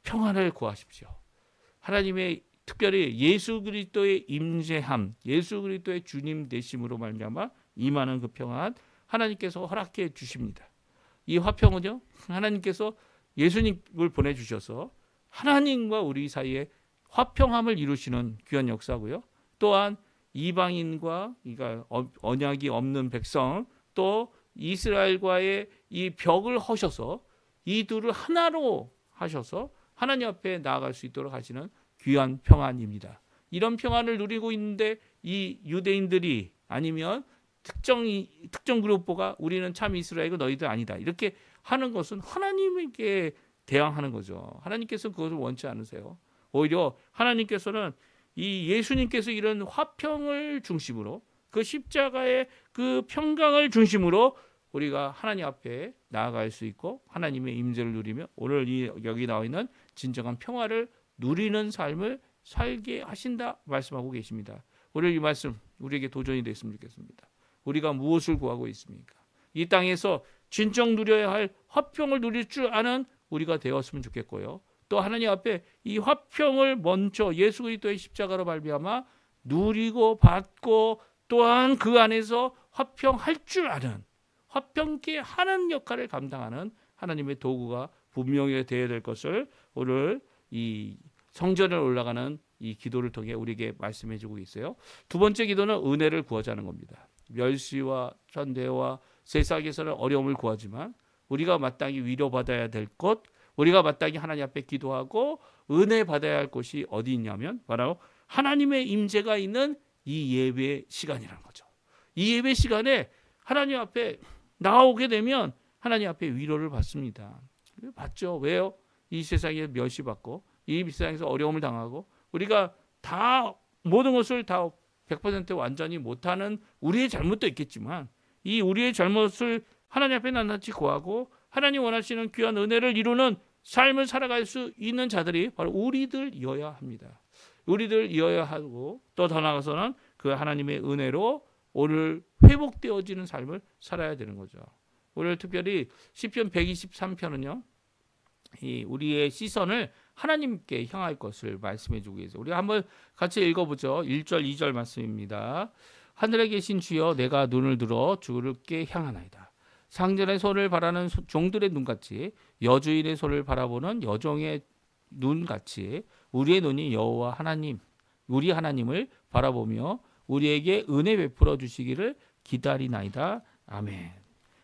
평안을 구하십시오. 하나님의 특별히 예수 그리스도의 임재함, 예수 그리스도의 주님 되심으로 말미암아 임하는 그 평안 하나님께서 허락해 주십니다. 이 화평은요, 하나님께서 예수님을 보내주셔서 하나님과 우리 사이에 화평함을 이루시는 귀한 역사고요. 또한 이방인과 그러니까 언약이 없는 백성 또 이스라엘과의 이 벽을 허셔서 이 둘을 하나로 하셔서 하나님 앞에 나아갈 수 있도록 하시는 귀한 평안입니다. 이런 평안을 누리고 있는데 이 유대인들이 아니면 특정 그룹보가 우리는 참 이스라엘이고 너희들 아니다 이렇게 하는 것은 하나님께 대항하는 거죠. 하나님께서 그것을 원치 않으세요. 오히려 하나님께서는 이 예수님께서 이런 화평을 중심으로 그 십자가의 그 평강을 중심으로 우리가 하나님 앞에 나아갈 수 있고 하나님의 임재를 누리며 오늘 여기 나와 있는 진정한 평화를 누리는 삶을 살게 하신다 말씀하고 계십니다. 오늘 이 말씀 우리에게 도전이 됐으면 좋겠습니다. 우리가 무엇을 구하고 있습니까? 이 땅에서 진정 누려야 할 화평을 누릴 줄 아는 우리가 되었으면 좋겠고요. 또 하나님 앞에 이 화평을 먼저 예수 그리스도의 십자가로 말미암아 누리고 받고 또한 그 안에서 화평할 줄 아는 화평케 하는 역할을 감당하는 하나님의 도구가 분명히 되어야 될 것을 오늘 이 성전에 올라가는 이 기도를 통해 우리에게 말씀해 주고 있어요. 두 번째 기도는 은혜를 구하자는 겁니다. 멸시와 천대와 세상에서는 어려움을 구하지만 우리가 마땅히 위로받아야 될 것, 우리가 마땅히 하나님 앞에 기도하고 은혜 받아야 할 곳이 어디 있냐면 바로 하나님의 임재가 있는 이 예배 시간이라는 거죠. 이 예배 시간에 하나님 앞에 나오게 되면 하나님 앞에 위로를 받습니다. 받죠. 왜요? 이 세상에 멸시받고 이 세상에서 어려움을 당하고 우리가 다 모든 것을 다 100% 완전히 못하는 우리의 잘못도 있겠지만 이 우리의 잘못을 하나님 앞에 낱낱이 구하고 하나님 원하시는 귀한 은혜를 이루는 삶을 살아갈 수 있는 자들이 바로 우리들이어야 합니다. 우리들이어야 하고 또 더 나아가서는 그 하나님의 은혜로 오늘 회복되어지는 삶을 살아야 되는 거죠. 오늘 특별히 시편 123편은요. 우리의 시선을 하나님께 향할 것을 말씀해 주고 계세요. 우리가 한번 같이 읽어보죠. 1절 2절 말씀입니다. 하늘에 계신 주여 내가 눈을 들어 주께 향하나이다. 상전의 손을 바라는 종들의 눈같이 여주인의 손을 바라보는 여종의 눈같이 우리의 눈이 여호와 하나님 우리 하나님을 바라보며 우리에게 은혜 베풀어 주시기를 기다리나이다. 아멘.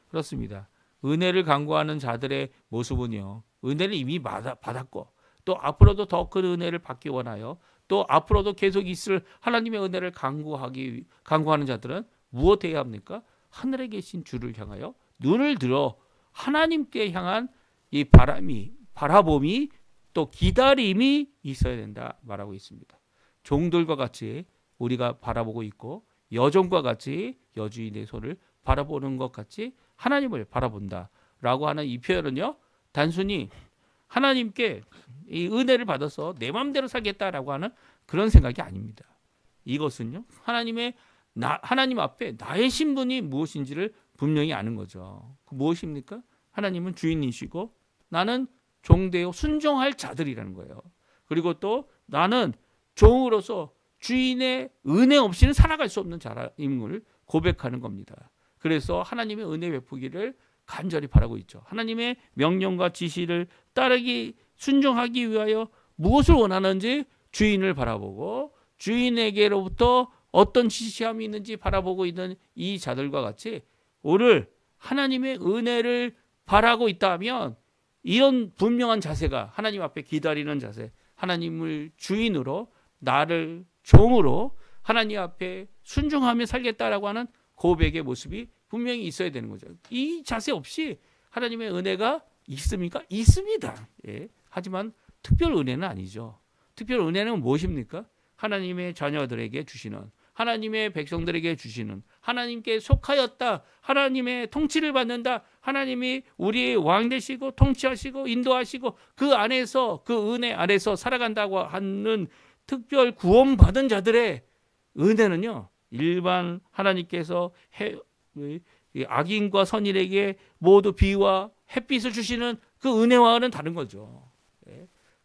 그렇습니다. 은혜를 간구하는 자들의 모습은요. 은혜를 이미 받았고 또 앞으로도 더 큰 은혜를 받기 원하여 또 앞으로도 계속 있을 하나님의 은혜를 간구하는 자들은 무엇해야 합니까? 하늘에 계신 주를 향하여 눈을 들어 하나님께 향한 이 바라봄이 또 기다림이 있어야 된다 말하고 있습니다. 종들과 같이 우리가 바라보고 있고 여종과 같이 여주인의 손을 바라보는 것 같이 하나님을 바라본다라고 하는 이 표현은요. 단순히 하나님께 이 은혜를 받아서 내 마음대로 살겠다라고 하는 그런 생각이 아닙니다. 이것은요. 하나님 앞에 나의 신분이 무엇인지를 분명히 아는 거죠. 그 무엇입니까? 하나님은 주인이시고 나는 종되어 순종할 자들이라는 거예요. 그리고 또 나는 종으로서 주인의 은혜 없이는 살아갈 수 없는 자임을 고백하는 겁니다. 그래서 하나님의 은혜 베푸기를 간절히 바라고 있죠. 하나님의 명령과 지시를 따르기 순종하기 위하여 무엇을 원하는지 주인을 바라보고 주인에게로부터 어떤 지시함이 있는지 바라보고 있는 이 자들과 같이 오늘 하나님의 은혜를 바라고 있다면 이런 분명한 자세가 하나님 앞에 기다리는 자세, 하나님을 주인으로 나를 종으로 하나님 앞에 순종하며 살겠다라고 하는 고백의 모습이 분명히 있어야 되는 거죠. 이 자세 없이 하나님의 은혜가 있습니까? 있습니다. 예. 하지만 특별 은혜는 아니죠. 특별 은혜는 무엇입니까? 하나님의 자녀들에게 주시는, 하나님의 백성들에게 주시는, 하나님께 속하였다, 하나님의 통치를 받는다, 하나님이 우리의 왕 되시고 통치하시고 인도하시고 그 안에서, 그 은혜 안에서 살아간다고 하는 특별 구원받은 자들의 은혜는요, 일반 하나님께서 악인과 선인에게 모두 비와 햇빛을 주시는 그 은혜와는 다른 거죠.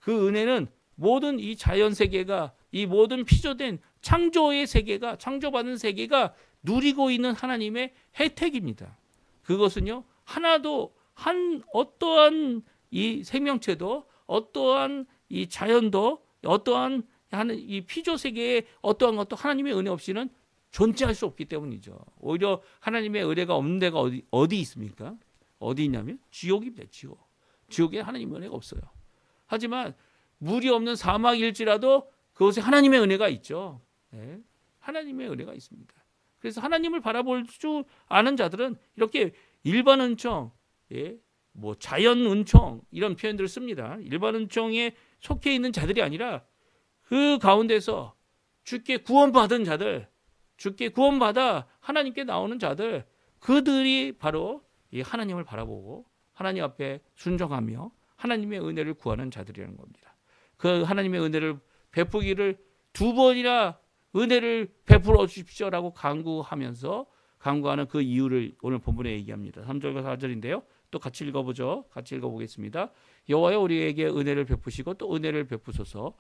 그 은혜는 모든 이 자연 세계가, 이 모든 피조된 창조의 세계가, 창조받은 세계가 누리고 있는 하나님의 혜택입니다. 그것은요, 하나도, 어떠한 이 생명체도, 어떠한 이 자연도, 어떠한 이 피조 세계에 어떠한 것도 하나님의 은혜 없이는 존재할 수 없기 때문이죠. 오히려 하나님의 은혜가 없는 데가 어디 있습니까? 어디 있냐면 지옥입니다. 지옥에 하나님의 은혜가 없어요. 하지만 물이 없는 사막일지라도 그곳에 하나님의 은혜가 있죠. 네. 하나님의 은혜가 있습니다. 그래서 하나님을 바라볼 줄 아는 자들은 이렇게 일반 은총, 뭐 자연 은총 이런 표현들을 씁니다. 일반 은총에 속해 있는 자들이 아니라 그 가운데서 주께 구원받은 자들, 주께 구원받아 하나님께 나오는 자들, 그들이 바로 이 하나님을 바라보고 하나님 앞에 순종하며 하나님의 은혜를 구하는 자들이라는 겁니다. 그 하나님의 은혜를 베푸기를 2번이나 은혜를 베풀어 주십시오라고 간구하는 그 이유를 오늘 본문에 얘기합니다. 3절과 4절인데요. 또 같이 읽어보죠. 같이 읽어보겠습니다. 여호와여 우리에게 은혜를 베푸시고 또 은혜를 베푸소서.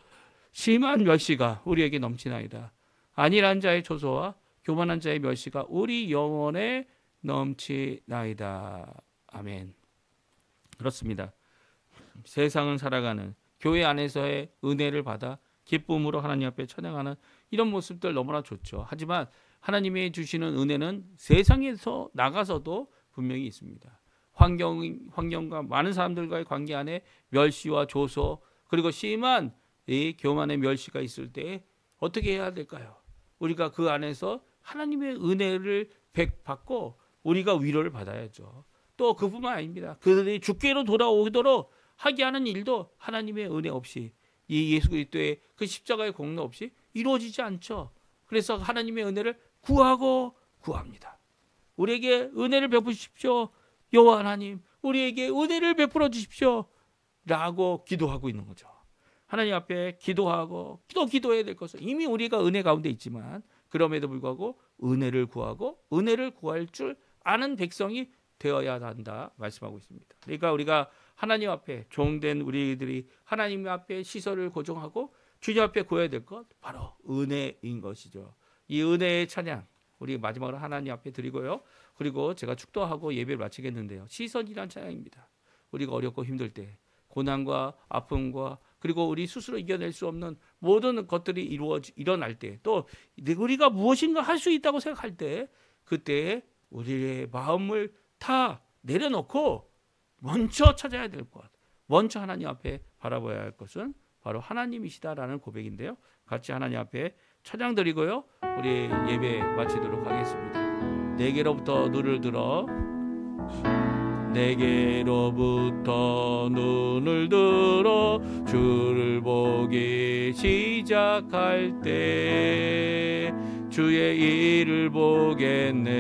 심한 멸시가 우리에게 넘치나이다. 안일한 자의 조소와 교만한 자의 멸시가 우리 영혼에 넘치나이다. 아멘. 그렇습니다. 세상을 살아가는 교회 안에서의 은혜를 받아 기쁨으로 하나님 앞에 찬양하는 이런 모습들 너무나 좋죠. 하지만 하나님이 주시는 은혜는 세상에서 나가서도 분명히 있습니다. 환경과 많은 사람들과의 관계 안에 멸시와 조소, 그리고 심한 이 교만의 멸시가 있을 때 어떻게 해야 될까요? 우리가 그 안에서 하나님의 은혜를 받고 우리가 위로를 받아야죠. 또 그뿐만 아닙니다. 그들이 주께로 돌아오도록 하게 하는 일도 하나님의 은혜 없이, 이 예수 그리스도의 그 십자가의 공로 없이 이루어지지 않죠. 그래서 하나님의 은혜를 구합니다. 우리에게 은혜를 베푸십시오. 여호와 하나님, 우리에게 은혜를 베풀어 주십시오. 라고 기도하고 있는 거죠. 하나님 앞에 기도하고 또 기도해야 될 것은 이미 우리가 은혜 가운데 있지만 그럼에도 불구하고 은혜를 구하고 은혜를 구할 줄 아는 백성이 되어야 한다 말씀하고 있습니다. 그러니까 우리가 하나님 앞에 종된 우리들이 하나님 앞에 시설을 고정하고 주님 앞에 구해야 될 것 바로 은혜인 것이죠. 이 은혜의 찬양 우리 마지막으로 하나님 앞에 드리고요. 그리고 제가 축도하고 예배를 마치겠는데요. 시선이란 찬양입니다. 우리가 어렵고 힘들 때 고난과 아픔과 그리고 우리 스스로 이겨낼 수 없는 모든 것들이 일어날 때, 또 우리가 무엇인가 할 수 있다고 생각할 때, 그때 우리의 마음을 다 내려놓고 먼저 찾아야 될 것, 먼저 하나님 앞에 바라봐야 할 것은 바로 하나님이시다라는 고백인데요. 같이 하나님 앞에 찬양 드리고요. 우리 예배 마치도록 하겠습니다. 내게로부터 눈을 들어, 내게로부터 눈을 들어 주를 보기 시작할 때 주의 일을 보겠네.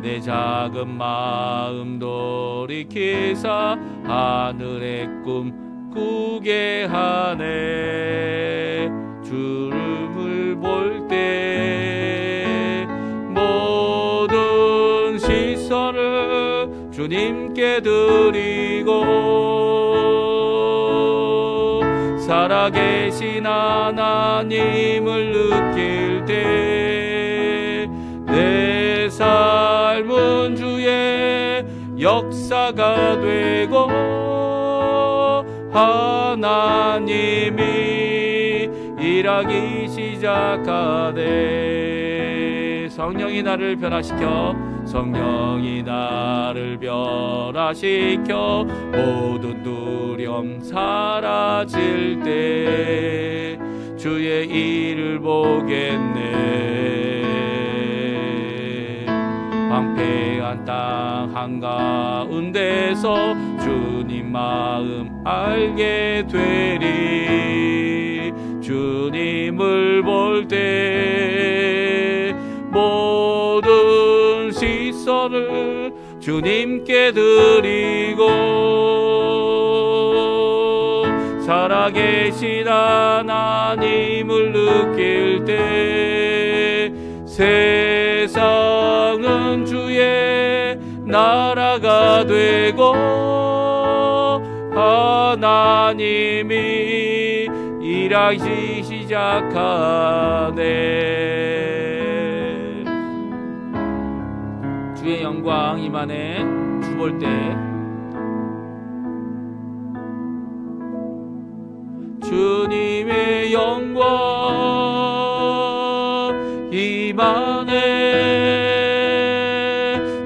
내 작은 마음 돌이키사 하늘의 꿈 꾸게 하네. 주를 볼 때 모든 시선을 주님께 드리고 살아계신 하나님을 느낄 때 내 삶은 주의 역사가 되고 하나님이 일하기 시작하되 성령이 나를 변화시켜 성령이 나를 변화시켜 모든 두려움 사라질 때 주의 일을 보겠네. 황폐한 땅 한가운데서 주님 마음 알게 되리. 주님을 볼 때 모든 시선을 주님께 드리고 살아계신 하나님을 느낄 때 세상은 주의 나라가 되고 하나님이 일하기 시작하네. 주의 영광 임하네. 주 볼 때 주님의 영광 임하네.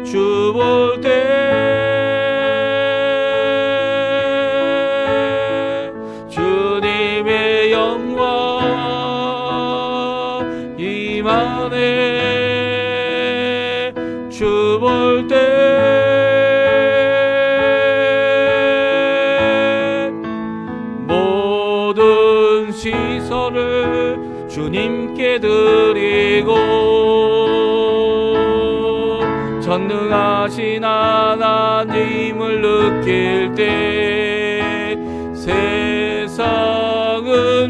주 볼 때 주님의 영광 임하네. 주 볼 때 시선을 주님께 드리고 전능하신 하나님을 느낄 때 세상은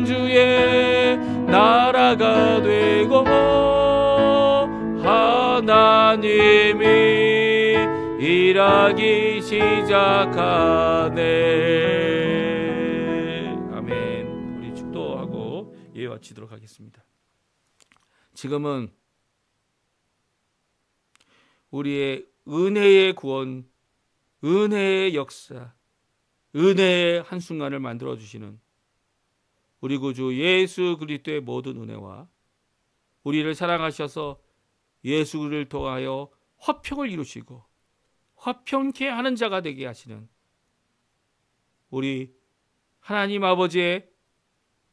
주의 나라가 되고 하나님이 일하기 시작하네. 예와 마치도록 하겠습니다. 지금은 우리의 은혜의 구원, 은혜의 역사, 은혜의 한순간을 만들어주시는 우리 구주 예수 그리스도의 모든 은혜와 우리를 사랑하셔서 예수를 통하여 화평을 이루시고 화평케 하는 자가 되게 하시는 우리 하나님 아버지의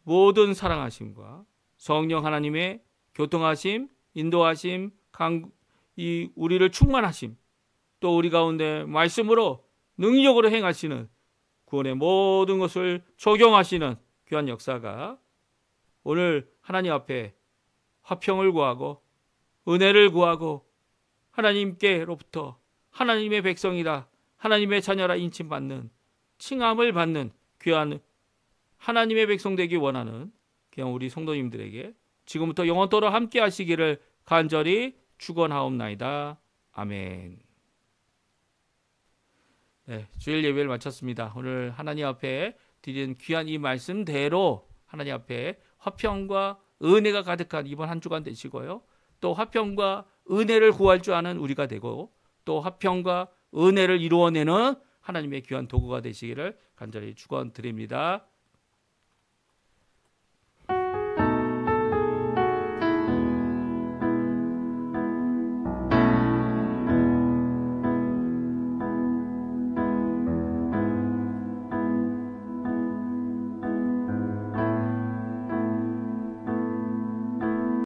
모든 사랑하심과 성령 하나님의 교통하심, 인도하심, 우리를 충만하심, 또 우리 가운데 말씀으로 능력으로 행하시는 구원의 모든 것을 적용하시는 귀한 역사가 오늘 하나님 앞에 화평을 구하고 은혜를 구하고 하나님께로부터 하나님의 백성이다, 하나님의 자녀라 인칭받는 칭함을 받는 귀한 하나님의 백성 되기 원하는 그냥 우리 성도님들에게 지금부터 영원토록 함께 하시기를 간절히 축원하옵나이다. 아멘. 네, 주일 예배를 마쳤습니다. 오늘 하나님 앞에 드린 귀한 이 말씀대로 하나님 앞에 화평과 은혜가 가득한 이번 한 주간 되시고요. 또 화평과 은혜를 구할 줄 아는 우리가 되고 또 화평과 은혜를 이루어내는 하나님의 귀한 도구가 되시기를 간절히 축원드립니다.